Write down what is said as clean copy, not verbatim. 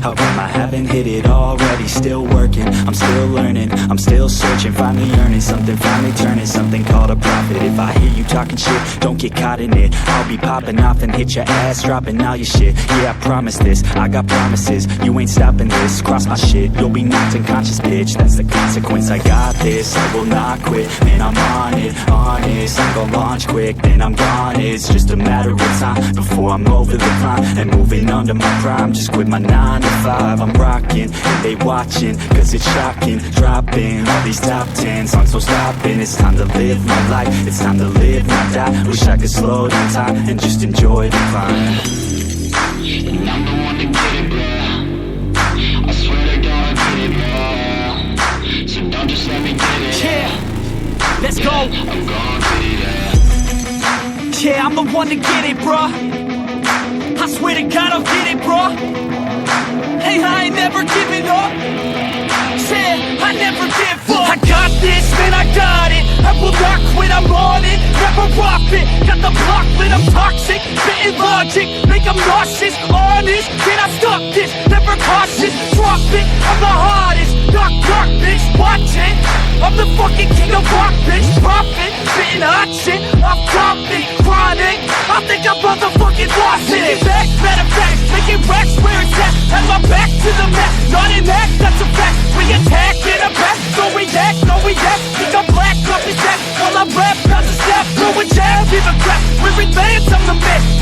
How come I haven't hit it already? Still working, I'm still learning, I'm still searching, finally earning something, finally turning something called a profit. If I hear you talking shit, don't get caught in it. I'll be popping off and hit your ass, dropping all your shit. Yeah, I promise this, I got promises. You ain't stopping this, cross my shit, you'll be knocked unconscious, bitch. That's the consequence, I got this, I will not quit. Man, I'm on it, honest. I'm gon' launch quick, then I'm gone. It's just a matter of time before I'm over the climb and moving under my prime. Just quit my 9 to 5, I'm rocking and they watching, cause it's shocking. Dropping all these top 10 songs, so stopping. It's time to live my life, it's time to live, not die. Wish I could slow down time and just enjoy the climb. And I'm the one to get it, bro. I swear to God I get it, bro. So don't just let me get it. Yeah, let's go. I'm gon' get it, yeah, I'm the one to get it, bro. I swear to God I'll get it, bro. Hey, I ain't never giving up. Yeah, I never give up. I got this, man, I got it. I will not quit, I'm on it. Never off it. Got the block lit, I'm toxic. Spitting logic, make them nauseous. Honest, can I stop this? Never cautious, drop it. I'm the hardest. Knock, knock, bitch, watch it. I'm the fucking king of rock, bitch. Profit, spitting hot shit. I'm topic, chronic. I think I'm motherfucking lost it. Making back, matter of fact, making racks where it's at. Have my back to the mat, not an act, that's a fact. We attack in a back, no react, no react. Think I'm black, up his back. While I rap, bounce a step, throw a jab, give a crap. We're advanced, I'm the best.